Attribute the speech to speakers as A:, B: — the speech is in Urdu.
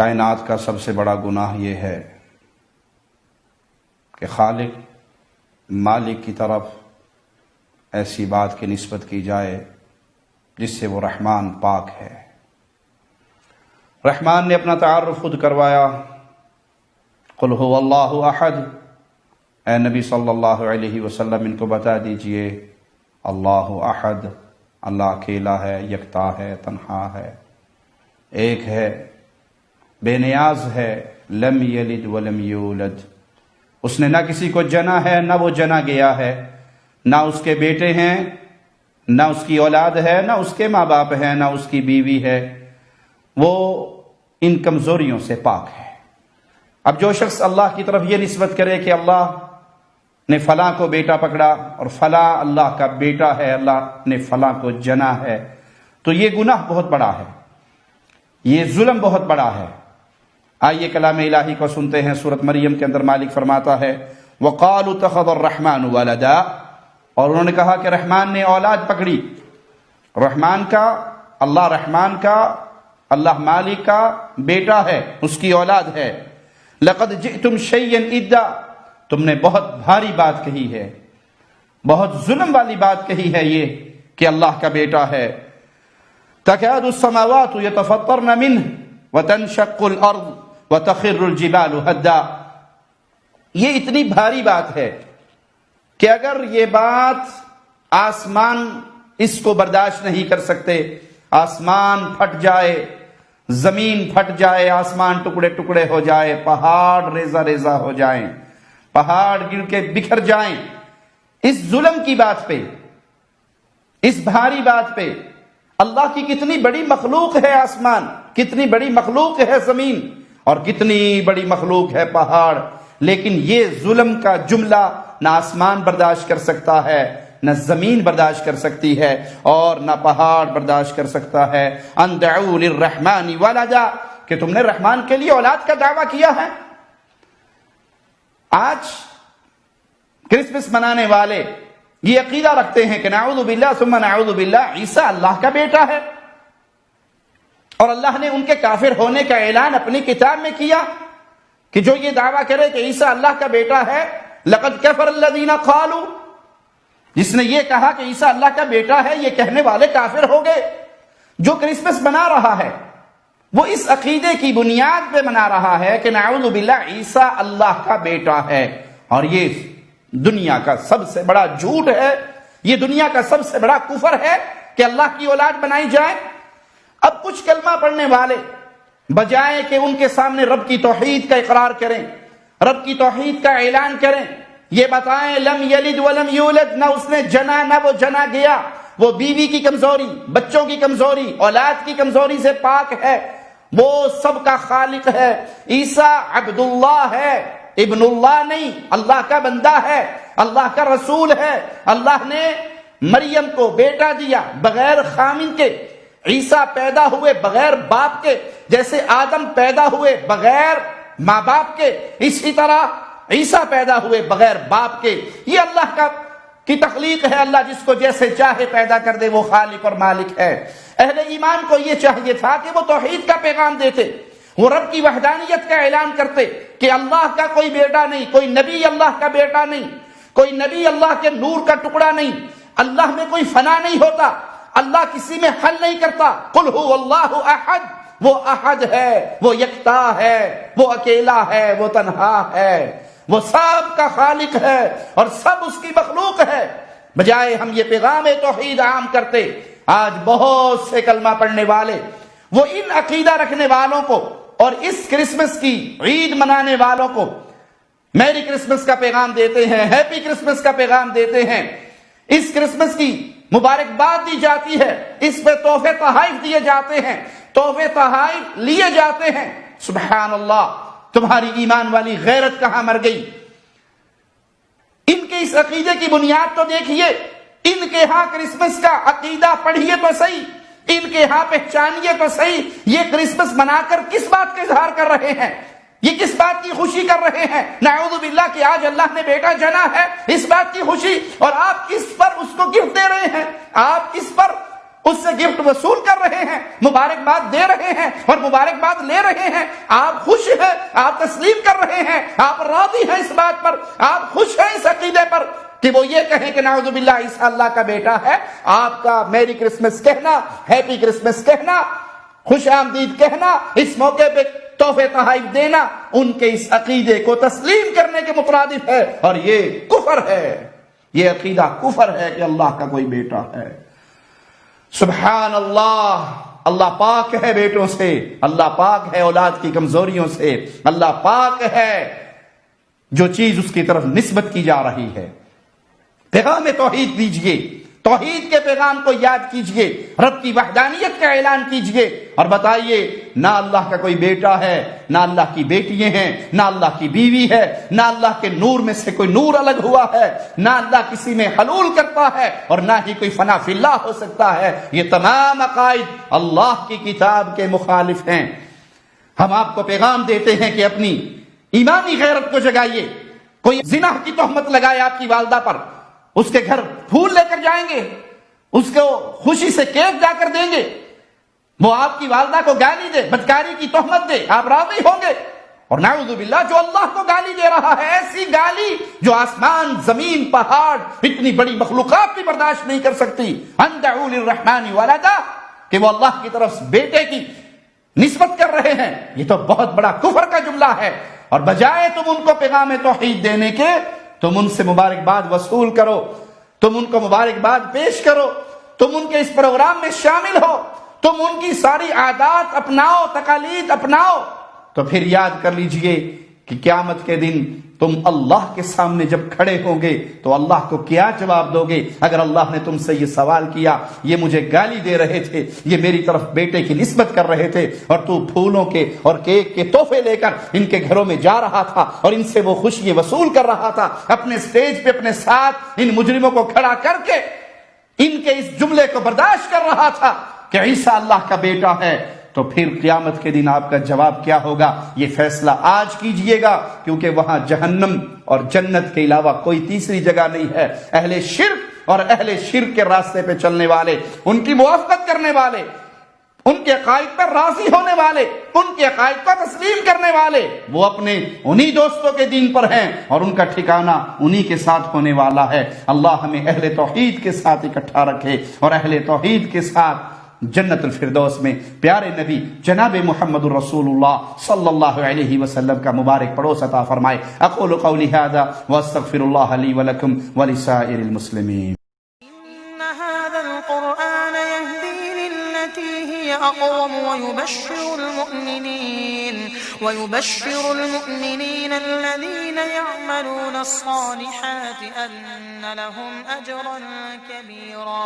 A: کائنات کا سب سے بڑا گناہ یہ ہے کہ خالق مالک کی طرف ایسی بات کی نسبت کی جائے جس سے وہ رحمان پاک ہے۔ رحمان نے اپنا تعارف خود کروایا، قل هو اللہ احد، اے نبی صلی اللہ علیہ وسلم ان کو بتا دیجئے اللہ احد، اللہ اکیلا ہے، یکتا ہے، تنہا ہے، ایک ہے، بے نیاز ہے، لم یلد ولم یولد، اس نے نہ کسی کو جنا ہے نہ وہ جنا گیا ہے، نہ اس کے بیٹے ہیں نہ اس کی اولاد ہے، نہ اس کے ماں باپ ہیں، نہ اس کی بیوی ہے، وہ ان کمزوریوں سے پاک ہے۔ اب جو شخص اللہ کی طرف یہ نسبت کرے کہ اللہ نے فلاں کو بیٹا پکڑا اور فلاں اللہ کا بیٹا ہے، اللہ نے فلاں کو جنا ہے، تو یہ گناہ بہت بڑا ہے، یہ ظلم بہت بڑا ہے۔ آئیے کلام الہی کو سنتے ہیں۔ سورۃ مریم کے اندر مالک فرماتا ہے وَقَالُوا اتَّخَذَ الرَّحْمَنُ وَلَدًا، اور انہوں نے کہا کہ رحمان نے اولاد پکڑی۔ رحمان کا، اللہ مالک کا بیٹا ہے، اس کی اولاد ہے۔ لَقَدْ جِئْتُمْ شَيْئًا إِدًّا، تم نے بہت بھاری بات کہی ہے، بہت ظلم والی بات کہی ہے یہ کہ اللہ کا بیٹا ہے۔ تَكَادُ السَّمَاوَاتُ يَتَفَطَّرْنَ مِنْهُ وَتَنشَقُّ الْأَرْضُ وَتَخِرُّ الْجِبَالُ هَدًّا، یہ اتنی بھاری بات ہے کہ اگر یہ بات آسمان اس کو برداشت نہیں کر سکتے، آسمان پھٹ جائے، زمین پھٹ جائے، آسمان ٹکڑے ٹکڑے ہو جائے، پہاڑ ریزہ ریزہ ہو جائیں، پہاڑ گر کے بکھر جائیں، اس ظلم کی بات پہ، اس بھاری بات پہ، اللہ کی کتنی بڑی مخلوق ہے آسمان، کتنی بڑی مخلوق ہے زمین، اور کتنی بڑی مخلوق ہے پہاڑ، لیکن یہ ظلم کا جملہ نہ آسمان برداشت کر سکتا ہے، نہ زمین برداشت کر سکتی ہے، اور نہ پہاڑ برداشت کر سکتا ہے۔ ان دعوا للرحمن ولدا، کہ تم نے رحمان کے لیے اولاد کا دعویٰ کیا ہے۔ آج کرسمس منانے والے یہ عقیدہ رکھتے ہیں کہ نعوذ باللہ ثم نعوذ باللہ عیسیٰ اللہ کا بیٹا ہے، اور اللہ نے ان کے کافر ہونے کا اعلان اپنی کتاب میں کیا کہ جو یہ دعویٰ کرے کہ عیسیٰ اللہ کا بیٹا ہے، لقد کفر الذین قالوا، جس نے یہ کہا کہ عیسیٰ اللہ کا بیٹا ہے، یہ کہنے والے کافر ہو گئے۔ جو کرسمس منا رہا ہے وہ اس عقیدے کی بنیاد پہ منا رہا ہے کہ نعوذ باللہ عیسیٰ اللہ کا بیٹا ہے، اور یہ دنیا کا سب سے بڑا جھوٹ ہے، یہ دنیا کا سب سے بڑا کفر ہے کہ اللہ کی اولاد بنائی جائے۔ اب کچھ کلمہ پڑھنے والے بجائے کہ ان کے سامنے رب کی توحید کا اقرار کریں، رب کی توحید کا اعلان کریں، یہ بتائیں لم یلد ولم یولد، نہ اس نے جنا نہ وہ جنا گیا، وہ بیوی کی کمزوری، بچوں کی کمزوری، اولاد کی کمزوری سے پاک ہے، وہ سب کا خالق ہے۔ عیسیٰ عبداللہ ہے، ابن اللہ نہیں، اللہ کا بندہ ہے، اللہ کا رسول ہے۔ اللہ نے مریم کو بیٹا دیا بغیر خامن کے، عیسیٰ پیدا ہوئے بغیر باپ کے، جیسے آدم پیدا ہوئے بغیر ماں باپ کے، اسی طرح عیسیٰ پیدا ہوئے بغیر باپ کے۔ یہ اللہ کی تخلیق ہے، اللہ جس کو جیسے چاہے پیدا کر دے، وہ خالق اور مالک ہے۔ اہل ایمان کو یہ چاہیے تھا کہ وہ توحید کا پیغام دیتے، وہ رب کی وحدانیت کا اعلان کرتے کہ اللہ کا کوئی بیٹا نہیں، کوئی نبی اللہ کا بیٹا نہیں، کوئی نبی اللہ کے نور کا ٹکڑا نہیں، اللہ میں کوئی فنا نہیں ہوتا، اللہ کسی میں حل نہیں کرتا۔ قل هو اللہ احد، وہ احد ہے، وہ یکتا ہے، وہ اکیلا ہے، وہ تنہا ہے، وہ سب کا خالق ہے اور سب اس کی مخلوق ہے۔ بجائے ہم یہ پیغام توحید عام کرتے، آج بہت سے کلمہ پڑھنے والے وہ ان عقیدہ رکھنے والوں کو اور اس کرسمس کی عید منانے والوں کو میری کرسمس کا پیغام دیتے ہیں، ہیپی کرسمس کا پیغام دیتے ہیں، اس کرسمس کی مبارکباد دی جاتی ہے، اس پہ تحفے تحائف دیے جاتے ہیں، تحفے تحائف لیے جاتے ہیں۔ سبحان اللہ، تمہاری ایمان والی غیرت کہاں مر گئی؟ ان کے اس عقیدے کی بنیاد تو دیکھیے، ان کے ہاں کرسمس کا عقیدہ پڑھیے تو صحیح، ان کے ہاں پہچانیے تو صحیح، یہ کرسمس منا کر کس بات کا اظہار کر رہے ہیں؟ یہ کس بات کی خوشی کر رہے ہیں؟ نعوذ باللہ کہ آج اللہ نے بیٹا جنا ہے، اس بات کی خوشی، اور آپ اس پر اس کو گفٹ دے رہے ہیں، آپ اس پر اس سے گفٹ وصول کر رہے ہیں، مبارکباد دے رہے ہیں اور مبارکباد لے رہے ہیں، آپ خوش ہیں، آپ تسلیم کر رہے ہیں، آپ راضی ہیں اس بات پر، آپ خوش ہیں اس عقیدے پر کہ وہ یہ کہیں کہ نعوذ باللہ عیسیٰ اللہ کا بیٹا ہے، آپ کا میری کرسمس کہنا، ہیپی کرسمس کہنا، خوش آمدید کہنا، اس موقع پہ تحفے تحائف دینا ان کے اس عقیدے کو تسلیم کرنے کے مترادف ہے، اور یہ کفر ہے، یہ عقیدہ کفر ہے کہ اللہ کا کوئی بیٹا ہے۔ سبحان اللہ، اللہ پاک ہے بیٹوں سے، اللہ پاک ہے اولاد کی کمزوریوں سے، اللہ پاک ہے جو چیز اس کی طرف نسبت کی جا رہی ہے۔ پیغام توحید دیجئے، توحید کے پیغام کو یاد کیجئے، رب کی وحدانیت کا اعلان کیجئے اور بتائیے نہ اللہ کا کوئی بیٹا ہے، نہ اللہ کی بیٹیاں ہیں، نہ اللہ کی بیوی ہے، نہ اللہ کے نور میں سے کوئی نور الگ ہوا ہے، نہ اللہ کسی میں حلول کرتا ہے اور نہ ہی کوئی فنا فی اللہ ہو سکتا ہے۔ یہ تمام عقائد اللہ کی کتاب کے مخالف ہیں۔ ہم آپ کو پیغام دیتے ہیں کہ اپنی ایمانی غیرت کو جگائیے۔ کوئی زنا کی تہمت لگائے آپ کی والدہ پر، اس کے گھر پھول لے کر جائیں گے، اس کو خوشی سے کیک جا کر دیں گے، وہ آپ کی والدہ کو گالی دے، بدکاری کی تہمت دے، آپ راضی ہوں گے؟ اور نعوذ باللہ جو اللہ کو گالی دے رہا ہے، ایسی گالی جو آسمان، زمین، پہاڑ، اتنی بڑی مخلوقات بھی برداشت نہیں کر سکتی، ان دعوا للرحمن ولدا، کہ وہ اللہ کی طرف بیٹے کی نسبت کر رہے ہیں، یہ تو بہت بڑا کفر کا جملہ ہے۔ اور بجائے تم ان کو پیغام توحید دینے کے، تم ان سے مبارکباد وصول کرو، تم ان کو مبارکباد پیش کرو، تم ان کے اس پروگرام میں شامل ہو، تم ان کی ساری عادات اپناؤ، تقالید اپناؤ، تو پھر یاد کر لیجئے کہ قیامت کے دن تم اللہ کے سامنے جب کھڑے ہوں گے تو اللہ کو کیا جواب دو گے؟ اگر اللہ نے تم سے یہ سوال کیا، یہ مجھے گالی دے رہے تھے، یہ میری طرف بیٹے کی نسبت کر رہے تھے، اور تو پھولوں کے اور کیک کے تحفے لے کر ان کے گھروں میں جا رہا تھا اور ان سے وہ خوشی وصول کر رہا تھا، اپنے سٹیج پہ اپنے ساتھ ان مجرموں کو کھڑا کر کے ان کے اس جملے کو برداشت کر رہا تھا کہ عیسیٰ اللہ کا بیٹا ہے، تو پھر قیامت کے دن آپ کا جواب کیا ہوگا؟ یہ فیصلہ آج کیجئے گا، کیونکہ وہاں جہنم اور جنت کے علاوہ کوئی تیسری جگہ نہیں ہے۔ اہل شرک اور اہل شرک کے راستے پہ چلنے والے، ان کی موافقت کرنے والے، ان کے عقائد پر راضی ہونے والے، ان کے عقائد کو تسلیم کرنے والے، وہ اپنے انہی دوستوں کے دین پر ہیں اور ان کا ٹھکانہ انہی کے ساتھ ہونے والا ہے۔ اللہ ہمیں اہل توحید کے ساتھ اکٹھا رکھے اور اہل توحید کے ساتھ جنت الفردوس میں پیارے نبی جناب محمد الرسول اللہ صلی اللہ علیہ وسلم کا مبارک پڑوس عطا فرمائے۔ اقول قولی ھذا واستغفر اللہ لی ولکم ولسائر المسلمین۔
B: إن هذا القرآن يهدي للتي هي أقوم ويبشر المؤمنين الذين يعملون الصالحات أن لهم أجرا كبيرا۔